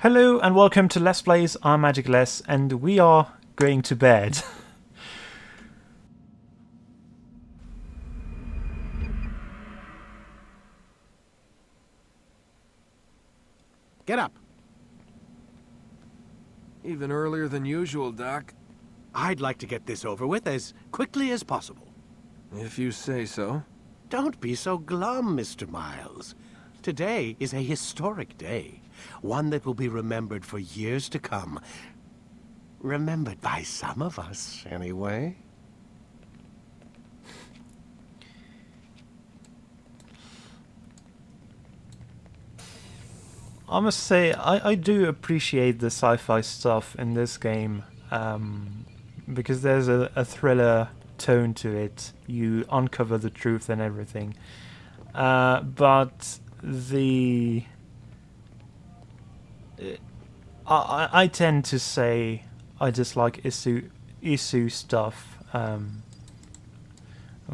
Hello and welcome to Let's Plays I'm Magicless, and we are going to bed. Get up. Even earlier than usual, Doc. I'd like to get this over with as quickly as possible. If you say so. Don't be so glum, Mr. Miles. Today is a historic day. One that will be remembered for years to come. Remembered by some of us, anyway. I must say, I do appreciate the sci-fi stuff in this game, because there's a thriller tone to it. You uncover the truth and everything. But the... I tend to say I dislike issue stuff. I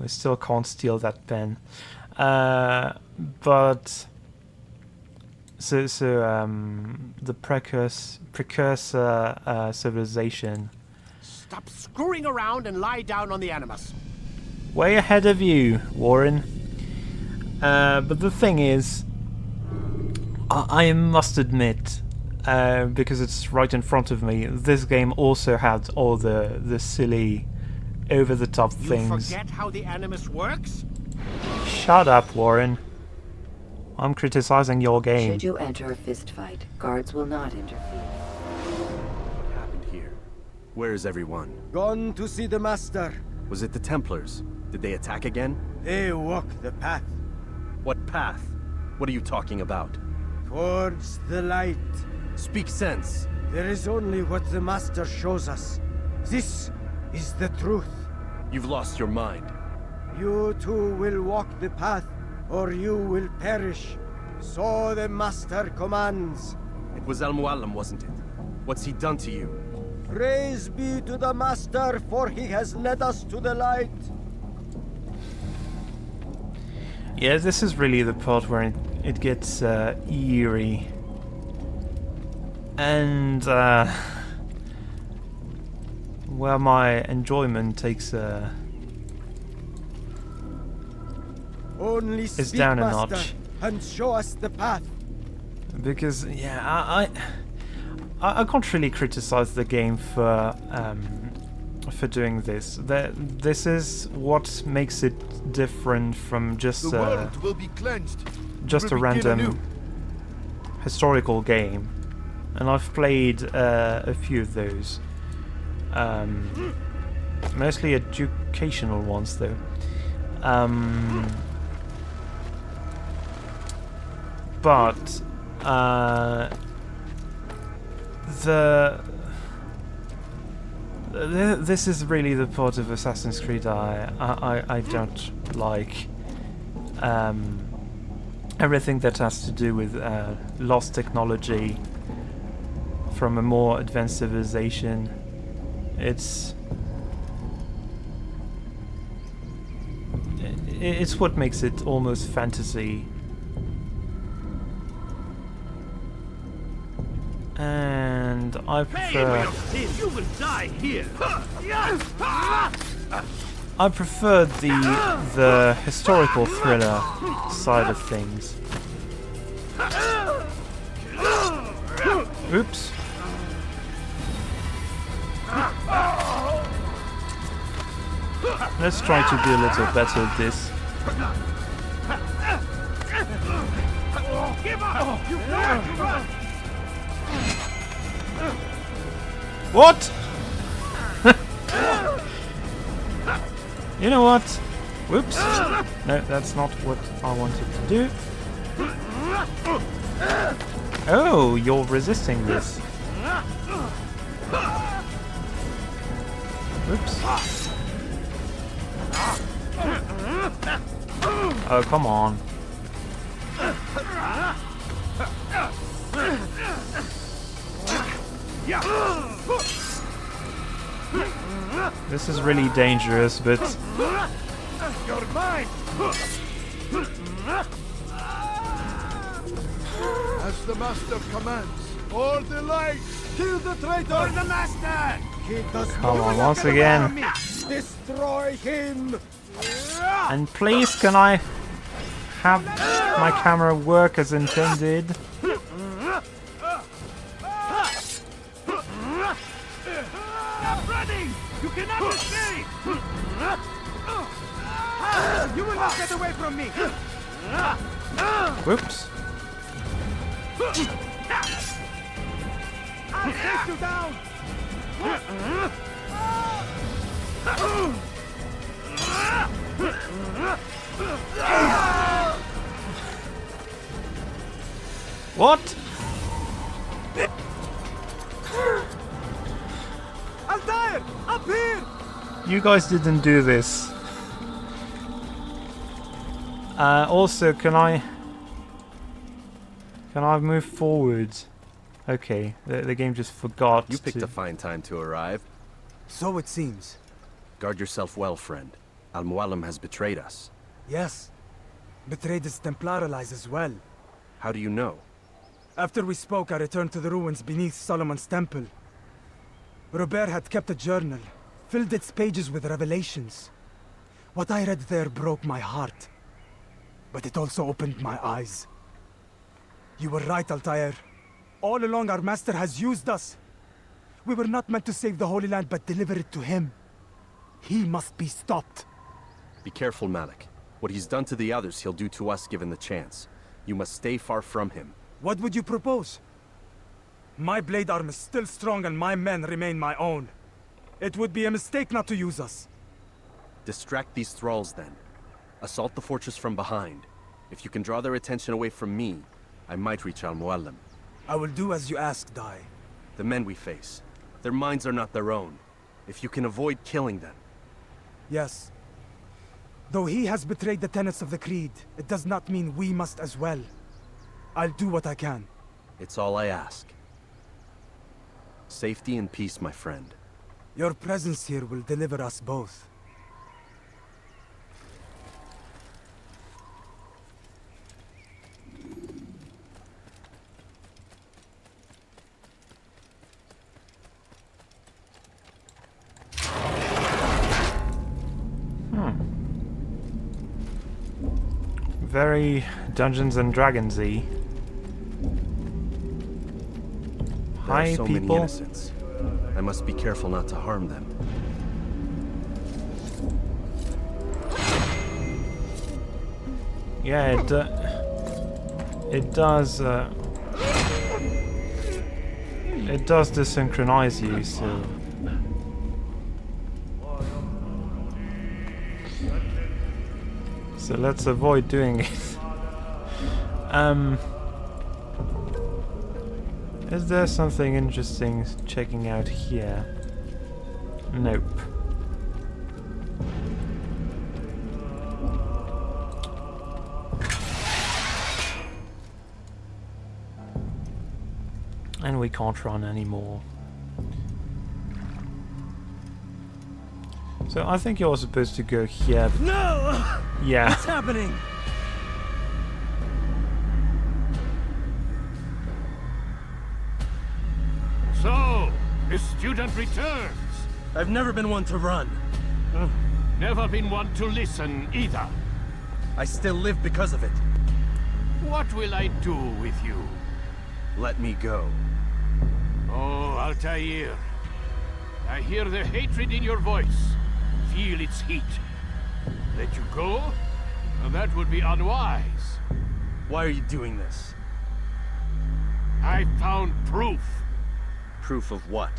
still can't steal that pen. But... So the precursor civilization. Stop screwing around and lie down on the Animus. Way ahead of you, Warren. But the thing is, I must admit, because it's right in front of me, this game also had all the silly, over-the-top things. You forget how the Animus works? Shut up, Warren. I'm criticizing your game. Should you enter a fistfight, guards will not interfere. What happened here? Where is everyone? Gone to see the Master. Was it the Templars? Did they attack again? They walk the path What path? What are you talking about? towards the light. Speak sense. There is only what the Master shows us. This is the truth. You've lost your mind. You too will walk the path, or you will perish. So the Master commands. It was Al-Muallim, wasn't it? What's he done to you? Praise be to the Master, for he has led us to the light. Yeah, this is really the part where it gets eerie. And where my enjoyment takes Only is speak, down a Master, notch. and show us the path. Because yeah, I can't really criticize the game for doing this. This is what makes it different from just The world will be cleansed. just a Will begin anew. random historical game. And I've played a few of those. Mostly educational ones, though. But this is really the part of Assassin's Creed I don't like. Everything that has to do with lost technology from a more advanced civilization. It's what makes it almost fantasy. And I prefer You will die here. I prefer the historical thriller side of things. Oops. Let's try to be a little better at this. Give up! You can't run! What? You know what? Whoops. No, that's not what I wanted to do. Oh, you're resisting this. Whoops. Oh, come on. This is really dangerous, but... You're mine! As the Master commands. Hold the light! Kill the traitor! The master! He does Come not on, once again. destroy him! And please, can I have my camera work as intended? Stop running! You cannot escape! You will not get away from me! Whoops. I'll take you down! What? Altaïr! Up here! You guys didn't do this. Also, can I move forward? Okay, the game just forgot. You picked to... a fine time to arrive. So it seems. Guard yourself well, friend. Al-Mualim has betrayed us. Yes. Betrayed his Templar allies as well. How do you know? After we spoke, I returned to the ruins beneath Solomon's temple. Robert had kept a journal, filled its pages with revelations. What I read there broke my heart. But it also opened my eyes. You were right, Altaïr. All along our master has used us. We were not meant to save the Holy Land, but deliver it to him. He must be stopped. Be careful, Malik. What he's done to the others, he'll do to us given the chance. You must stay far from him. What would you propose? My blade arm is still strong and my men remain my own. It would be a mistake not to use us. Distract these thralls then. Assault the fortress from behind. If you can draw their attention away from me, I might reach Al-Mualim. I will do as you ask, Dai. The men we face, their minds are not their own. If you can avoid killing them. Yes. Though he has betrayed the tenets of the Creed, it does not mean we must as well. I'll do what I can. It's all I ask. Safety and peace, my friend. Your presence here will deliver us both. Very Dungeons and Dragons-y. There Hi, are so many people. innocents. I must be careful not to harm them. Yeah, it does. It does desynchronize you, so. So let's avoid doing it. Is there something interesting checking out here? Nope. And we can't run anymore. So I think you're supposed to go here. No! Yeah. What's happening? So, the student returns. I've never been one to run. Never been one to listen either. I still live because of it. What will I do with you? Let me go. Oh, Altaïr. I hear the hatred in your voice. Feel its heat. Let you go? That would be unwise. Why are you doing this? I found proof Proof of what?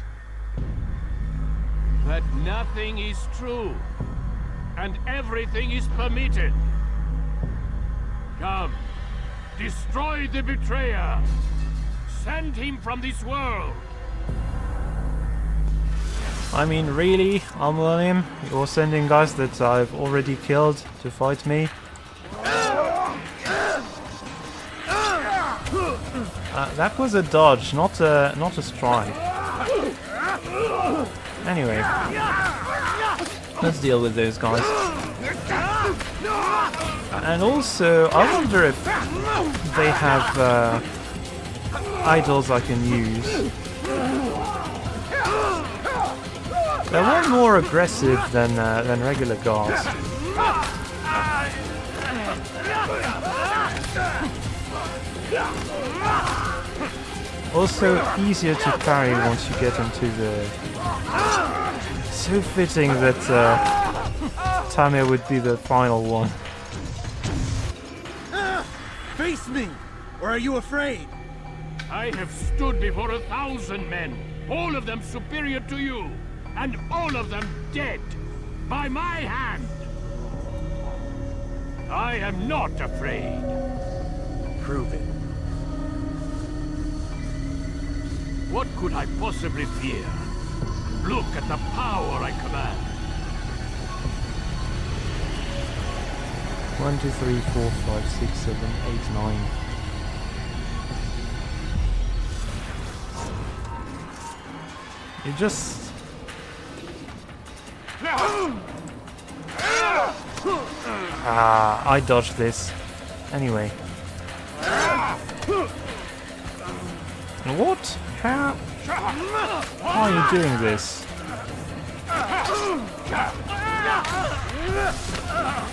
that nothing is true, and everything is permitted. Come, destroy the betrayer. Send him from this world. I mean, really, Al-Mualim? You're sending guys that I've already killed to fight me? That was a dodge, not a strike. Anyway, let's deal with those guys. And also, I wonder if they have idols I can use. They're way more aggressive than regular guards. Also easier to parry once you get into the... So fitting that Tamir would be the final one. Face me! Or are you afraid? I have stood before 1,000 men, all of them superior to you, and all of them dead, by my hand. I am not afraid. Prove it. What could I possibly fear? Look at the power I command. 1, 2, 3, 4, 5, 6, 7, 8, 9. You just... I dodged this. Anyway. What? How are you doing this?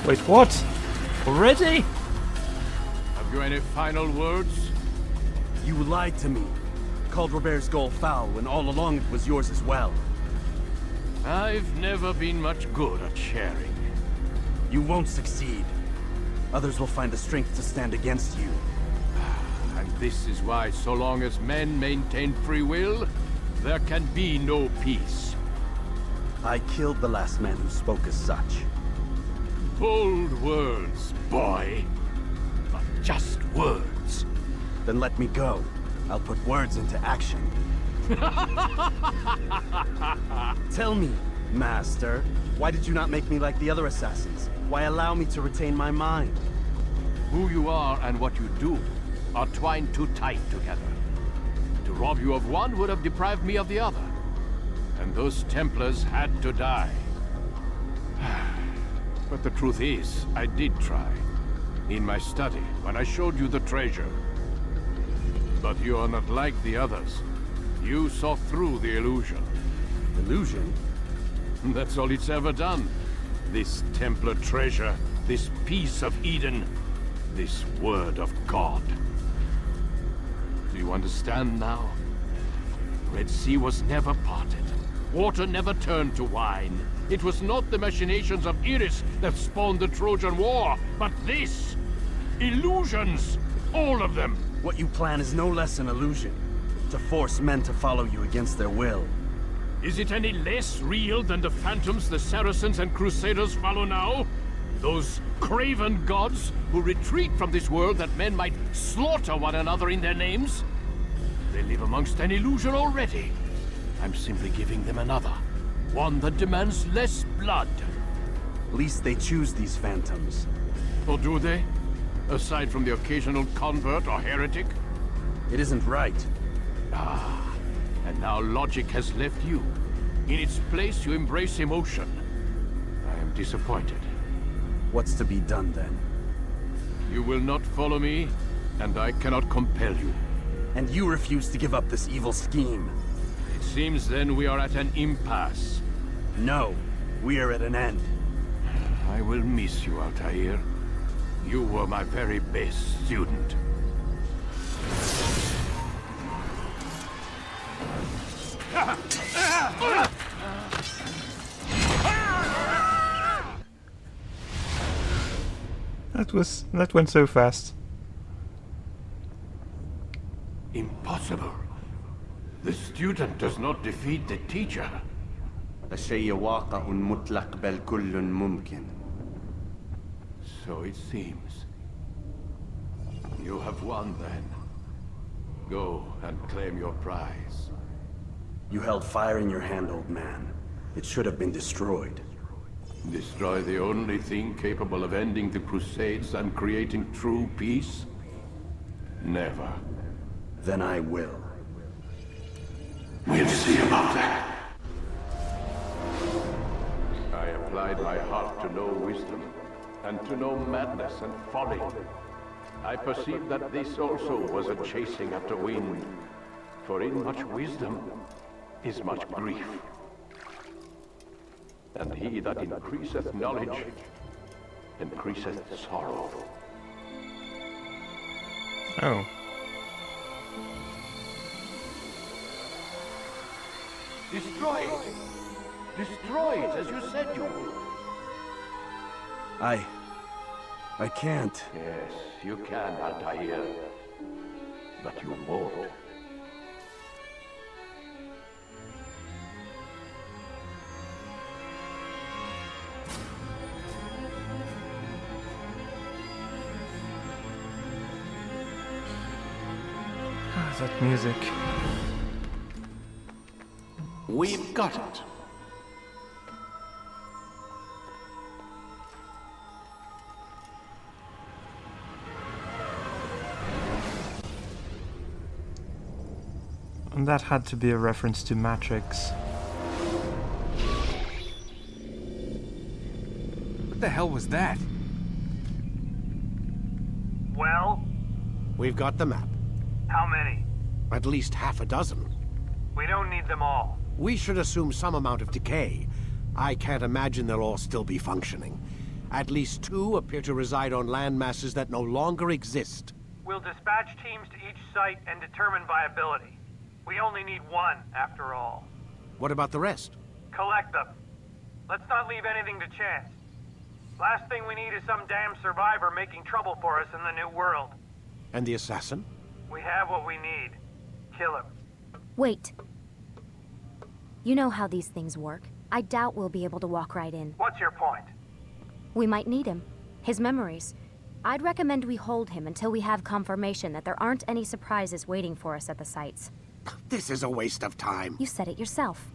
Wait, what? Already? Have you any final words? You lied to me. Called Robert's goal foul when all along it was yours as well. I've never been much good at sharing. You won't succeed. Others will find the strength to stand against you. And this is why, so long as men maintain free will, there can be no peace. I killed the last man who spoke as such. Bold words, boy. But just words. Then let me go. I'll put words into action. Tell me, Master, why did you not make me like the other assassins? Why allow me to retain my mind? Who you are and what you do are twined too tight together. To rob you of one would have deprived me of the other. And those Templars had to die. But the truth is, I did try. In my study, when I showed you the treasure. But you are not like the others. You saw through the illusion. Illusion? That's all it's ever done. This Templar treasure, this piece of Eden, this word of God. Do you understand now? Red Sea was never parted. Water never turned to wine. It was not the machinations of Iris that spawned the Trojan War, but this! Illusions! All of them! What you plan is no less an illusion. To force men to follow you against their will. Is it any less real than the phantoms the Saracens and Crusaders follow now? Those craven gods who retreat from this world that men might slaughter one another in their names? They live amongst an illusion already. I'm simply giving them another. One that demands less blood. At least they choose these phantoms. Or do they? Aside from the occasional convert or heretic? It isn't right. Ah, and now logic has left you. In its place, you embrace emotion. I am disappointed. What's to be done then? You will not follow me, and I cannot compel you. And you refuse to give up this evil scheme. It seems then we are at an impasse. No, we are at an end. I will miss you, Altaïr. You were my very best student. That went so fast. Impossible. The student does not defeat the teacher. الشيء واقع مطلق بل كل ممكن. So it seems. You have won then. Go and claim your prize. You held fire in your hand, old man. It should have been destroyed. Destroy the only thing capable of ending the Crusades and creating true peace? Never. Then I will. We'll see about that. I applied my heart to know wisdom, and to know madness and folly. I perceive that this also was a chasing after wind. For in much wisdom is much grief. And he that increaseth knowledge increaseth sorrow. Oh. Destroy it! Destroy it as you said you would. I can't. Yes, you can, Altaïr. But you won't. Ah, that music. We've got it. And that had to be a reference to Matrix. What the hell was that? Well, We've got the map. how many? At least half a dozen. We don't need them all. We should assume some amount of decay. I can't imagine they'll all still be functioning. At least 2 appear to reside on land masses that no longer exist. We'll dispatch teams to each site and determine viability. We only need 1, after all. What about the rest? Collect them. Let's not leave anything to chance. Last thing we need is some damn survivor making trouble for us in the new world. And the assassin? We have what we need. Kill him. Wait. You know how these things work. I doubt we'll be able to walk right in. What's your point? We might need him. His memories. I'd recommend we hold him until we have confirmation that there aren't any surprises waiting for us at the sites. This is a waste of time. You said it yourself.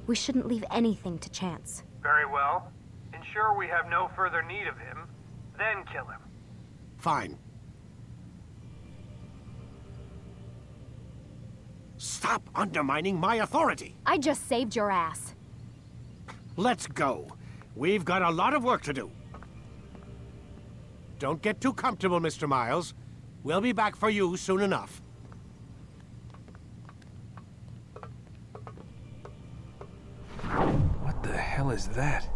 We shouldn't leave anything to chance. Very well. Ensure we have no further need of him, then kill him. Fine. Stop undermining my authority. I just saved your ass. Let's go. We've got a lot of work to do. Don't get too comfortable, Mr. Miles. We'll be back for you soon enough. What the hell is that?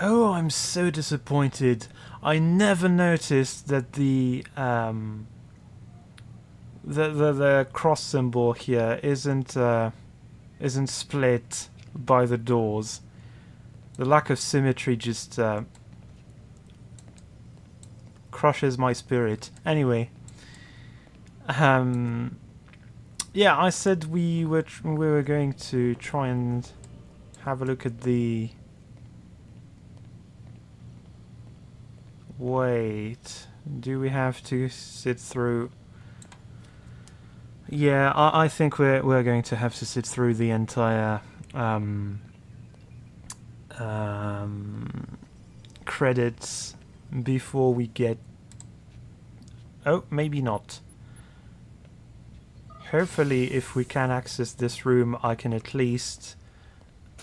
Oh, I'm so disappointed. I never noticed that the cross symbol here isn't split by the doors. The lack of symmetry just crushes my spirit. Anyway, yeah, I said we were going to try and have a look at the. Wait, do we have to sit through? Yeah, I think we're going to have to sit through the entire credits before we get. Oh, maybe not. Hopefully, if we can access this room, I can at least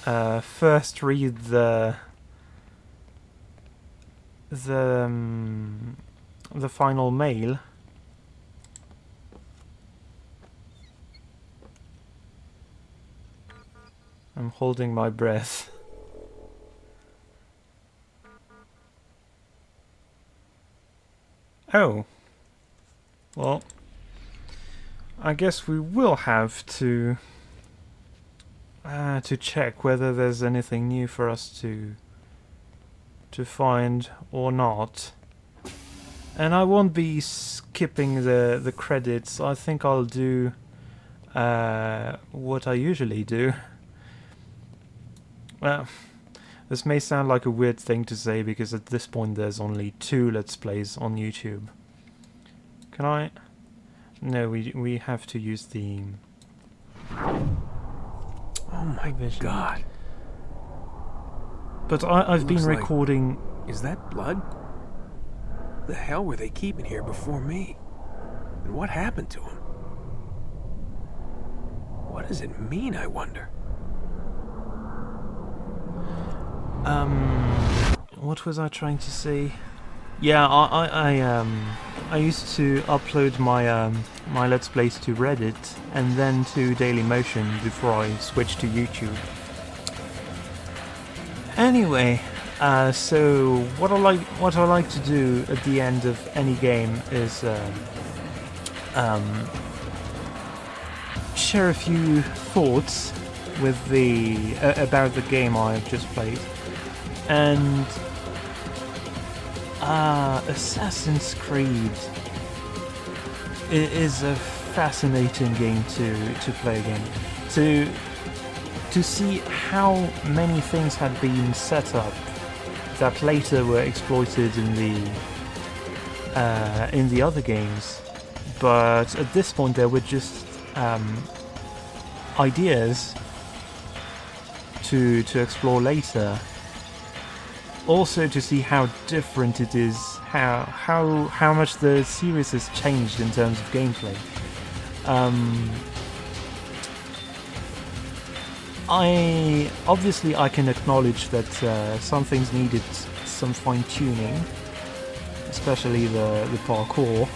first read the final mail. I'm holding my breath. Oh. Well, I guess we will have to check whether there's anything new for us to find or not. And I won't be skipping the credits. I think I'll do what I usually do. Well, this may sound like a weird thing to say because at this point there's only 2 Let's Plays on YouTube. Can I? No, we have to use the. Oh my god. But I've been Looks like- recording. Is that blood? The hell were they keeping here before me? And what happened to him? What does it mean, I wonder? What was I trying to say? Yeah, I used to upload my my Let's Plays to Reddit and then to Dailymotion before I switched to YouTube. Anyway, so what I like to do at the end of any game is share a few thoughts with about the game I've just played. And Assassin's Creed is a fascinating game to play again. To see how many things had been set up that later were exploited in the other games, but at this point they were just ideas to explore later. Also to see how different it is, how much the series has changed in terms of gameplay. I can acknowledge that some things needed some fine-tuning, especially the parkour.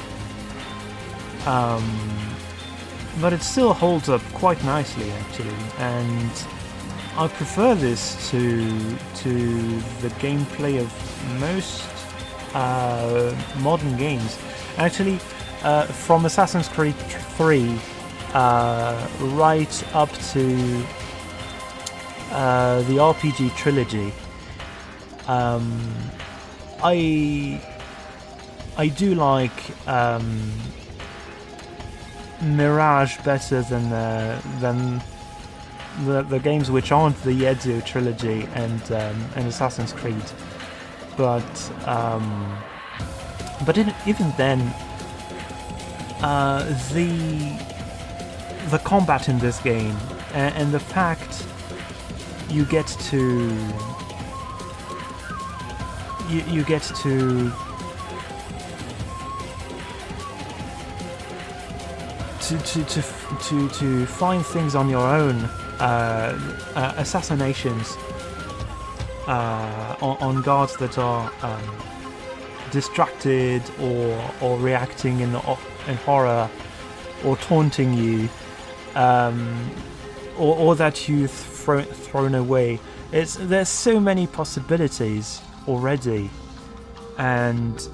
But it still holds up quite nicely, actually, and I prefer this to the gameplay of most modern games. Actually, from Assassin's Creed 3 right up to the RPG trilogy, I do like Mirage better than the games which aren't the Ezio trilogy and Assassin's Creed, but even then, the combat in this game and the fact you get to find things on your own. Assassinations on guards that are distracted or reacting in horror, or taunting you, or that you've thrown away. There's so many possibilities already, and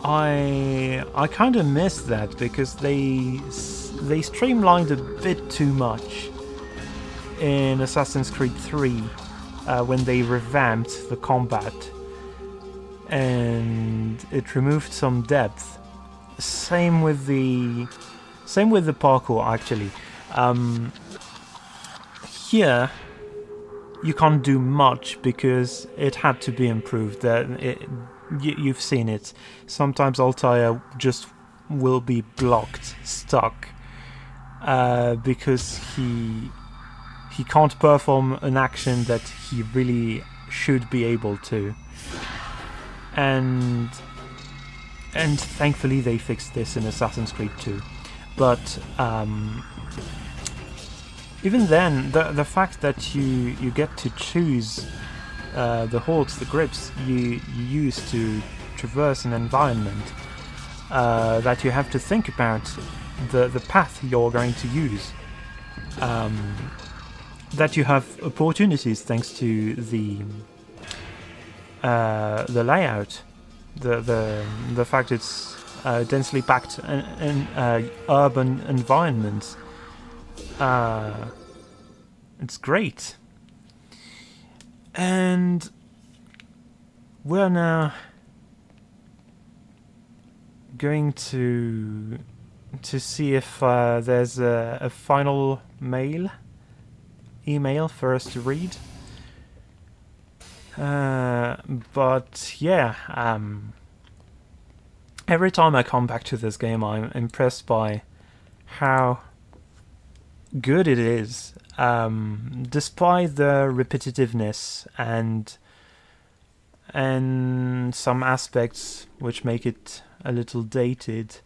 I kind of miss that because they streamlined a bit too much in Assassin's Creed 3 when they revamped the combat, and it removed some depth. Same with the parkour, actually. Here you can't do much because it had to be improved. You've seen it. Sometimes Altaïr just will be blocked, stuck, because he can't perform an action that he really should be able to. And thankfully they fixed this in Assassin's Creed 2. But even then, the fact that you get to choose the holds, the grips you use to traverse an environment, that you have to think about the path you're going to use, that you have opportunities thanks to the layout, the fact it's densely packed in urban environments. It's great. And we're now going to see if there's a final email for us to read. But yeah, every time I come back to this game, I'm impressed by how good it is, despite the repetitiveness and some aspects which make it a little dated.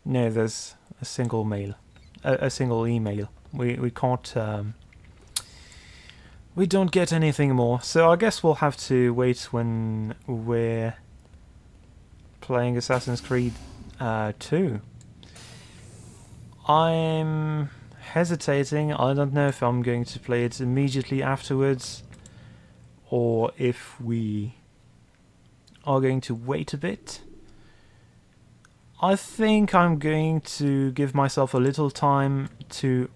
No, there's a single email. We can't. We don't get anything more. So I guess we'll have to wait when we're playing Assassin's Creed 2. I'm hesitating. I don't know if I'm going to play it immediately afterwards, or if we are going to wait a bit. I think I'm going to give myself a little time to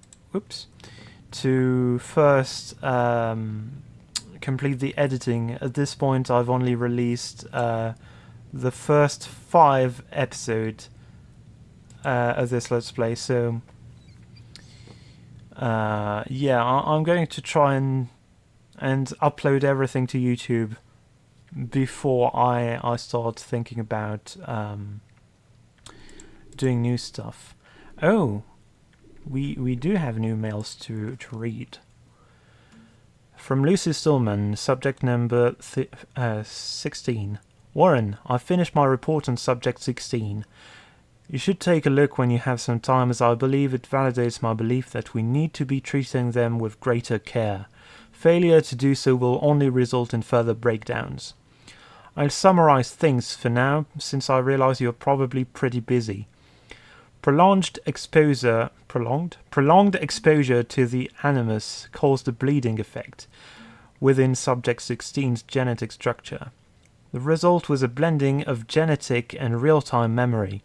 first complete the editing. At this point I've only released the first 5 episodes of this Let's Play, so yeah, I'm going to try and upload everything to YouTube before I start thinking about doing new stuff. Oh, we do have new mails to read. From Lucy Stillman, subject number 16. Warren, I've finished my report on subject 16. You should take a look when you have some time, as I believe it validates my belief that we need to be treating them with greater care. Failure to do so will only result in further breakdowns. I'll summarize things for now, since I realize you're probably pretty busy. Prolonged exposure to the animus caused a bleeding effect within subject 16's genetic structure. The result was a blending of genetic and real-time memory.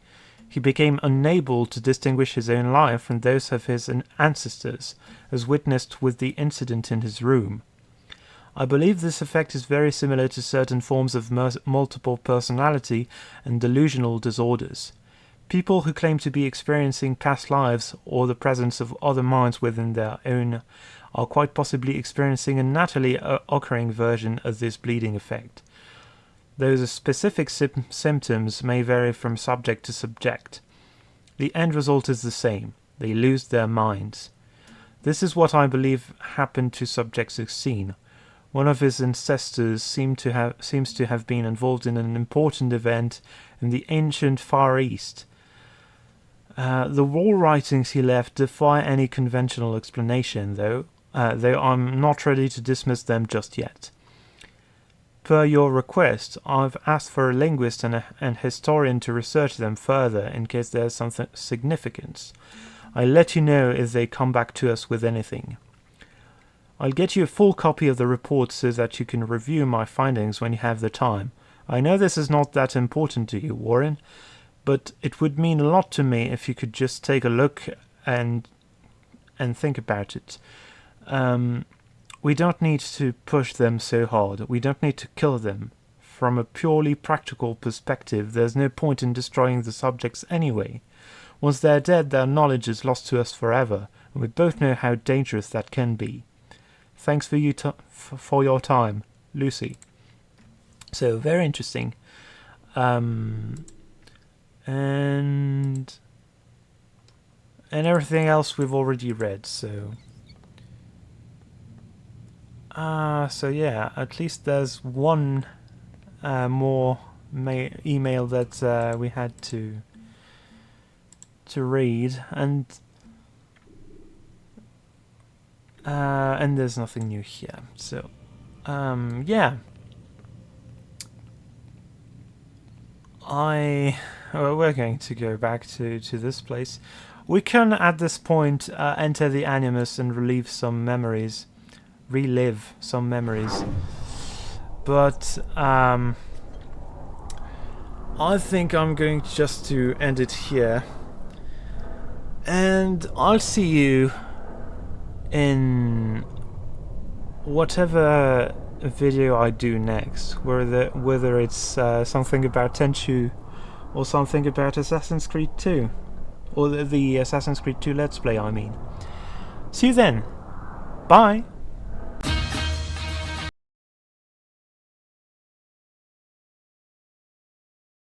He became unable to distinguish his own life from those of his ancestors, as witnessed with the incident in his room. I believe this effect is very similar to certain forms of multiple personality and delusional disorders. People who claim to be experiencing past lives or the presence of other minds within their own are quite possibly experiencing a naturally occurring version of this bleeding effect. Those specific symptoms may vary from subject to subject. The end result is the same. They lose their minds. This is what I believe happened to subject 16. One of his ancestors seems to have been involved in an important event in the ancient Far East. The wall writings he left defy any conventional explanation, though I'm not ready to dismiss them just yet. Per your request, I've asked for a linguist and an historian to research them further in case there's something significance. I'll let you know if they come back to us with anything. I'll get you a full copy of the report so that you can review my findings when you have the time. I know this is not that important to you, Warren, but it would mean a lot to me if you could just take a look and think about it. We don't need to push them so hard. We don't need to kill them. From a purely practical perspective, there's no point in destroying the subjects anyway. Once they're dead, their knowledge is lost to us forever, and we both know how dangerous that can be. Thanks for your time, Lucy. So, very interesting. And everything else we've already read, so... so yeah, at least there's one more email that we had to read, and there's nothing new here. So yeah, we're going to go back to this place. We can at this point enter the Animus and relive some memories, but I think I'm going just to end it here, and I'll see you in whatever video I do next, whether it's something about Tenchu or something about Assassin's Creed 2, or the Assassin's Creed 2 Let's Play, I mean. See you then. Bye.